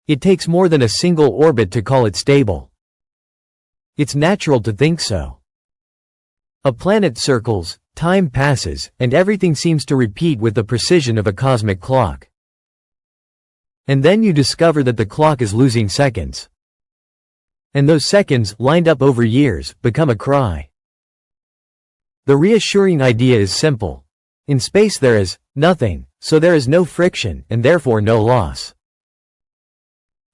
It takes more than a single orbit to call it stable. It's natural to think so. A planet circles, time passes, and everything seems to repeat with the precision of a cosmic clock. And then you discover that the clock is losing seconds. And those seconds, lined up over years, become a cry. The reassuring idea is simple. In space there is nothing, so there is no friction, and therefore no loss.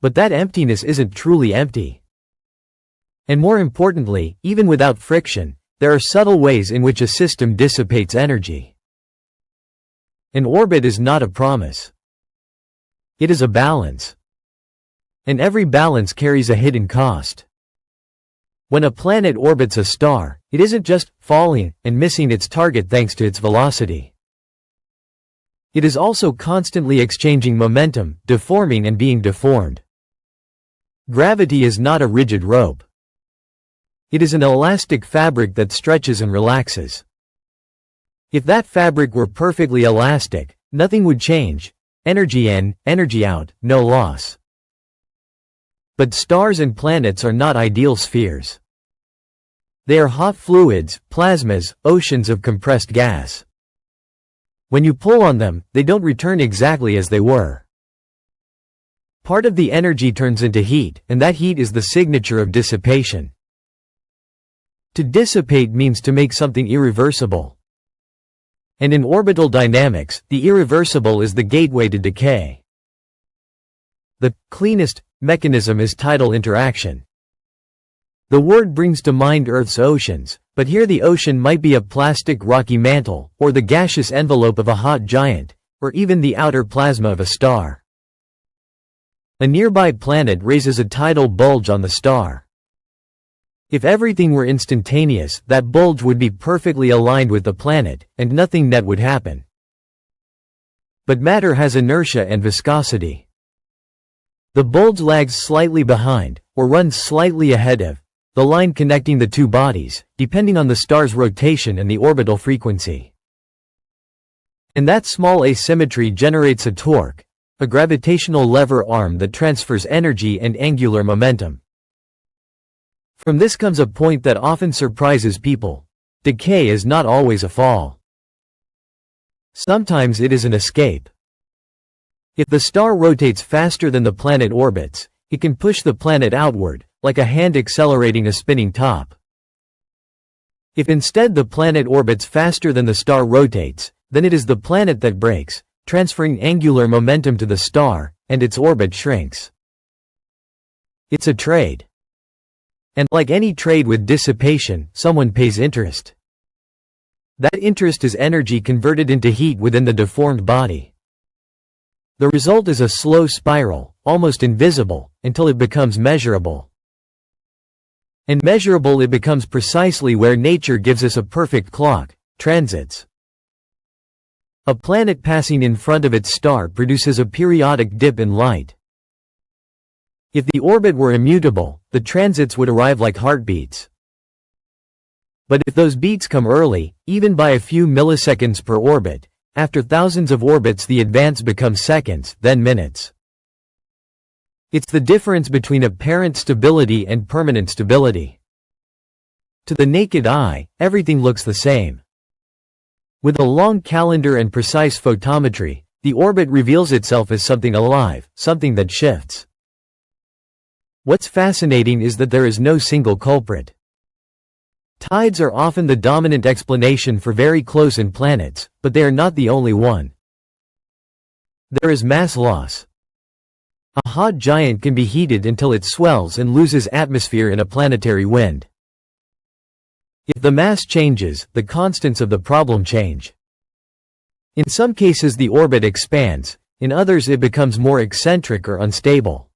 But that emptiness isn't truly empty. And more importantly, even without friction, there are subtle ways in which a system dissipates energy. An orbit is not a promise. It is a balance. And every balance carries a hidden cost. When a planet orbits a star, it isn't just falling and missing its target thanks to its velocity. It is also constantly exchanging momentum, deforming and being deformed. Gravity is not a rigid rope. It is an elastic fabric that stretches and relaxes. If that fabric were perfectly elastic, nothing would change. Energy in, energy out, no loss. But stars and planets are not ideal spheres. They are hot fluids, plasmas, oceans of compressed gas. When you pull on them, they don't return exactly as they were. Part of the energy turns into heat, and that heat is the signature of dissipation. To dissipate means to make something irreversible. And in orbital dynamics, the irreversible is the gateway to decay. The cleanest mechanism is tidal interaction. The word brings to mind Earth's oceans, but here the ocean might be a plastic rocky mantle, or the gaseous envelope of a hot giant, or even the outer plasma of a star. A nearby planet raises a tidal bulge on the star. If everything were instantaneous, that bulge would be perfectly aligned with the planet, and nothing net would happen. But matter has inertia and viscosity. The bulge lags slightly behind, or runs slightly ahead of, the line connecting the two bodies, depending on the star's rotation and the orbital frequency. And that small asymmetry generates a torque, a gravitational lever arm that transfers energy and angular momentum. From this comes a point that often surprises people. Decay is not always a fall. Sometimes it is an escape. If the star rotates faster than the planet orbits, it can push the planet outward, like a hand accelerating a spinning top. If instead the planet orbits faster than the star rotates, then it is the planet that breaks, transferring angular momentum to the star, and its orbit shrinks. It's a trade. And like any trade with dissipation, someone pays interest. That interest is energy converted into heat within the deformed body. The result is a slow spiral, almost invisible, until it becomes measurable. And measurable it becomes precisely where nature gives us a perfect clock: transits. A planet passing in front of its star produces a periodic dip in light. If the orbit were immutable, the transits would arrive like heartbeats. But if those beats come early, even by a few milliseconds per orbit, after thousands of orbits the advance becomes seconds, then minutes. It's the difference between apparent stability and permanent stability. To the naked eye, everything looks the same. With a long calendar and precise photometry, the orbit reveals itself as something alive, something that shifts. What's fascinating is that there is no single culprit. Tides are often the dominant explanation for very close-in planets, but they are not the only one. There is mass loss. A hot giant can be heated until it swells and loses atmosphere in a planetary wind. If the mass changes, the constants of the problem change. In some cases the orbit expands, in others it becomes more eccentric or unstable.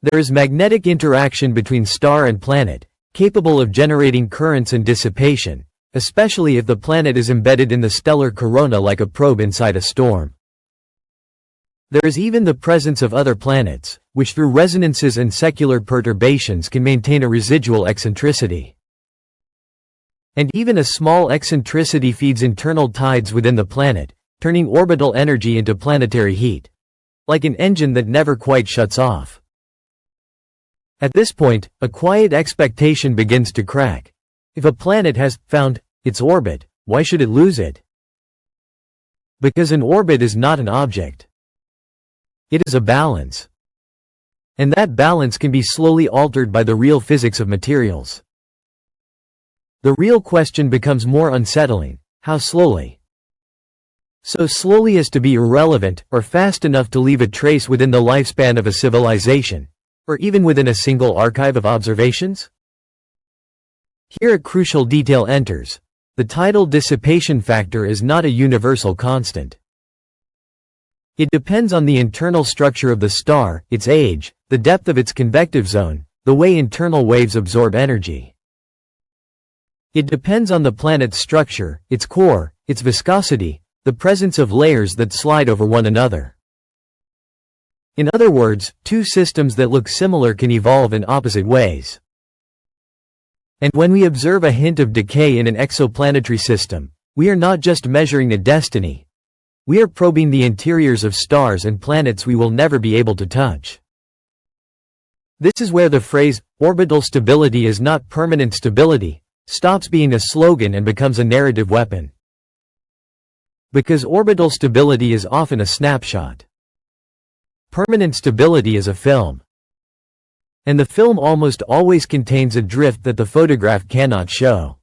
There is magnetic interaction between star and planet, capable of generating currents and dissipation, especially if the planet is embedded in the stellar corona like a probe inside a storm. There is even the presence of other planets, which through resonances and secular perturbations can maintain a residual eccentricity. And even a small eccentricity feeds internal tides within the planet, turning orbital energy into planetary heat. like an engine that never quite shuts off. At this point, a quiet expectation begins to crack. If a planet has found its orbit, why should it lose it? Because an orbit is not an object. It is a balance. And that balance can be slowly altered by the real physics of materials. The real question becomes more unsettling: how slowly? So slowly as to be irrelevant, or fast enough to leave a trace within the lifespan of a civilization, or even within a single archive of observations? Here a crucial detail enters. The tidal dissipation factor is not a universal constant. It depends on the internal structure of the star, its age, the depth of its convective zone, the way internal waves absorb energy. It depends on the planet's structure, its core, its viscosity, the presence of layers that slide over one another. In other words, two systems that look similar can evolve in opposite ways. And when we observe a hint of decay in an exoplanetary system, we are not just measuring a destiny. We are probing the interiors of stars and planets we will never be able to touch. This is where the phrase, orbital stability is not permanent stability, stops being a slogan and becomes a narrative weapon. Because orbital stability is often a snapshot. Permanent stability is a film. And the film almost always contains a drift that the photograph cannot show.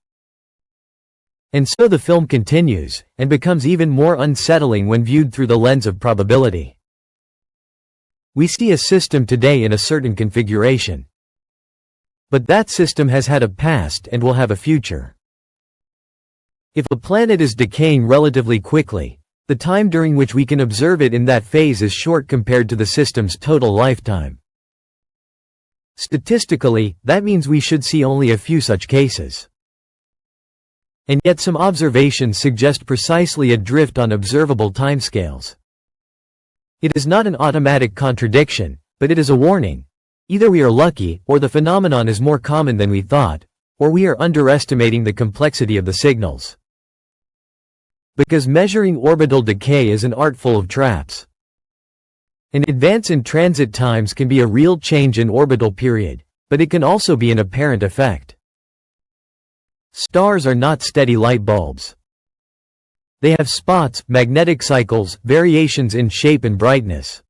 And so the film continues, and becomes even more unsettling when viewed through the lens of probability. We see a system today in a certain configuration. But that system has had a past and will have a future. If a planet is decaying relatively quickly, the time during which we can observe it in that phase is short compared to the system's total lifetime. Statistically, that means we should see only a few such cases. And yet some observations suggest precisely a drift on observable timescales. It is not an automatic contradiction, but it is a warning. Either we are lucky, or the phenomenon is more common than we thought, or we are underestimating the complexity of the signals. Because measuring orbital decay is an art full of traps. An advance in transit times can be a real change in orbital period, but it can also be an apparent effect. Stars are not steady light bulbs. They have spots, magnetic cycles, variations in shape and brightness.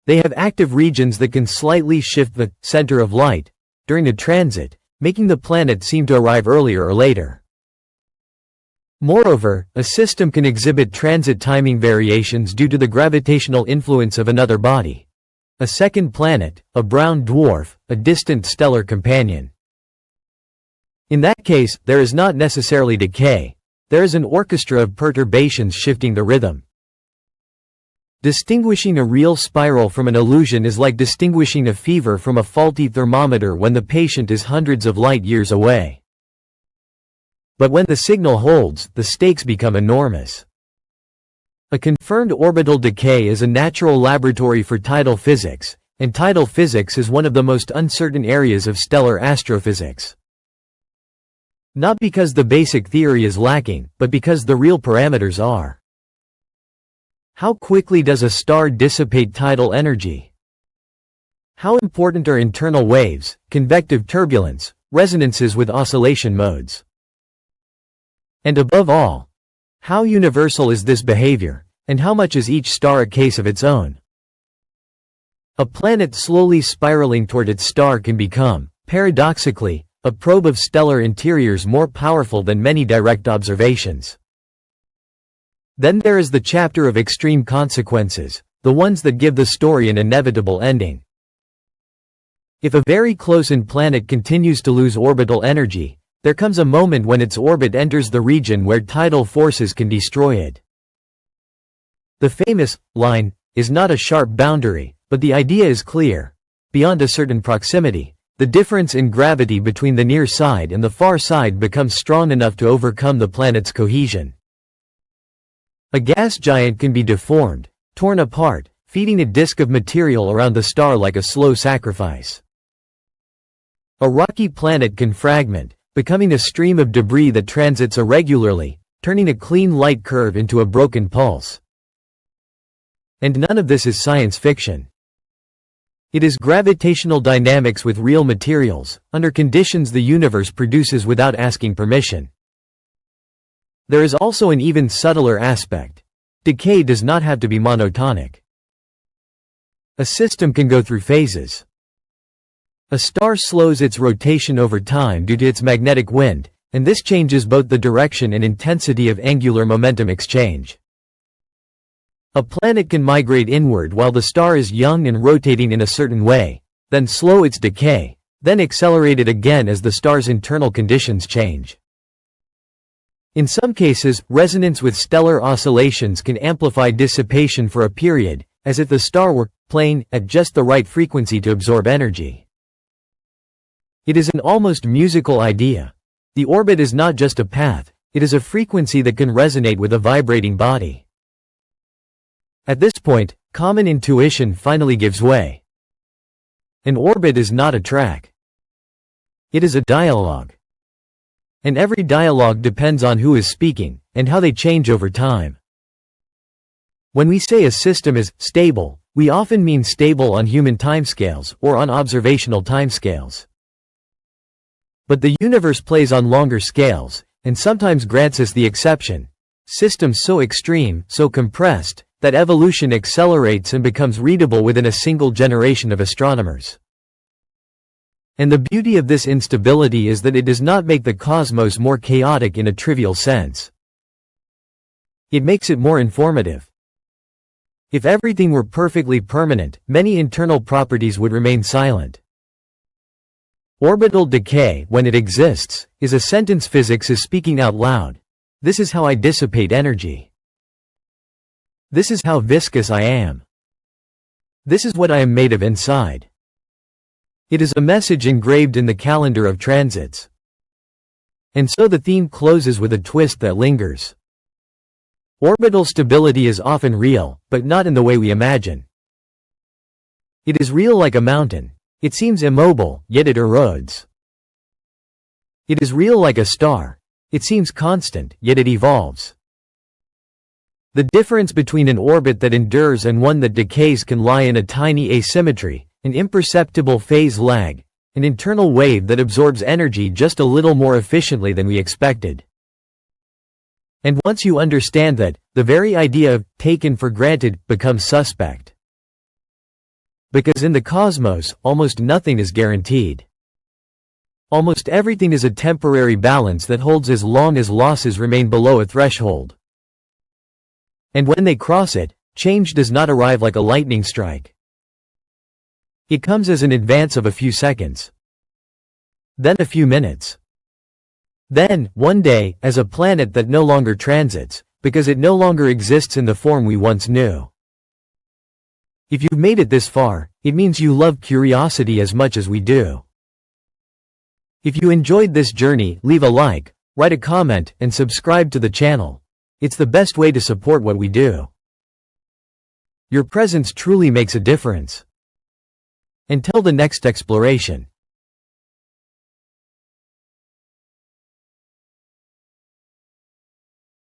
They have active regions that can slightly shift the center of light during a transit, making the planet seem to arrive earlier or later. Moreover, a system can exhibit transit timing variations due to the gravitational influence of another body. A second planet, a brown dwarf, a distant stellar companion. In that case, there is not necessarily decay. There is an orchestra of perturbations shifting the rhythm. Distinguishing a real spiral from an illusion is like distinguishing a fever from a faulty thermometer when the patient is hundreds of light years away. But when the signal holds, the stakes become enormous. A confirmed orbital decay is a natural laboratory for tidal physics, and tidal physics is one of the most uncertain areas of stellar astrophysics. Not because the basic theory is lacking, but because the real parameters are. How quickly does a star dissipate tidal energy? How important are internal waves, convective turbulence, resonances with oscillation modes? And above all, how universal is this behavior, and how much is each star a case of its own? A planet slowly spiraling toward its star can become, paradoxically, a probe of stellar interiors more powerful than many direct observations. Then there is the chapter of extreme consequences, the ones that give the story an inevitable ending. If a very close-in planet continues to lose orbital energy, there comes a moment when its orbit enters the region where tidal forces can destroy it. The famous line is not a sharp boundary, but the idea is clear. Beyond a certain proximity, the difference in gravity between the near side and the far side becomes strong enough to overcome the planet's cohesion. A gas giant can be deformed, torn apart, feeding a disk of material around the star like a slow sacrifice. A rocky planet can fragment, becoming a stream of debris that transits irregularly, turning a clean light curve into a broken pulse. And none of this is science fiction. It is gravitational dynamics with real materials, under conditions the universe produces without asking permission. There is also an even subtler aspect. Decay does not have to be monotonic. A system can go through phases. A star slows its rotation over time due to its magnetic wind, and this changes both the direction and intensity of angular momentum exchange. A planet can migrate inward while the star is young and rotating in a certain way, then slow its decay, then accelerate it again as the star's internal conditions change. In some cases, resonance with stellar oscillations can amplify dissipation for a period, as if the star were playing at just the right frequency to absorb energy. It is an almost musical idea. The orbit is not just a path, it is a frequency that can resonate with a vibrating body. At this point, common intuition finally gives way. An orbit is not a track. It is a dialogue. And every dialogue depends on who is speaking, and how they change over time. When we say a system is stable, we often mean stable on human timescales or on observational timescales. But the universe plays on longer scales, and sometimes grants us the exception. Systems so extreme, so compressed, that evolution accelerates and becomes readable within a single generation of astronomers. And the beauty of this instability is that it does not make the cosmos more chaotic in a trivial sense. It makes it more informative. If everything were perfectly permanent, many internal properties would remain silent. Orbital decay, when it exists, is a sentence physics is speaking out loud. This is how I dissipate energy. This is how viscous I am. This is what I am made of inside. It is a message engraved in the calendar of transits. And so the theme closes with a twist that lingers. Orbital stability is often real, but not in the way we imagine. It is real like a mountain. It seems immobile, yet it erodes. It is real like a star. It seems constant, yet it evolves. The difference between an orbit that endures and one that decays can lie in a tiny asymmetry, an imperceptible phase lag, an internal wave that absorbs energy just a little more efficiently than we expected. And once you understand that, the very idea of taken for granted becomes suspect. Because in the cosmos, almost nothing is guaranteed. Almost everything is a temporary balance that holds as long as losses remain below a threshold. And when they cross it, change does not arrive like a lightning strike. It comes as an advance of a few seconds. Then a few minutes. Then, one day, as a planet that no longer transits, because it no longer exists in the form we once knew. If you've made it this far, it means you love curiosity as much as we do. If you enjoyed this journey, leave a like, write a comment, and subscribe to the channel. It's the best way to support what we do. Your presence truly makes a difference. Until the next exploration.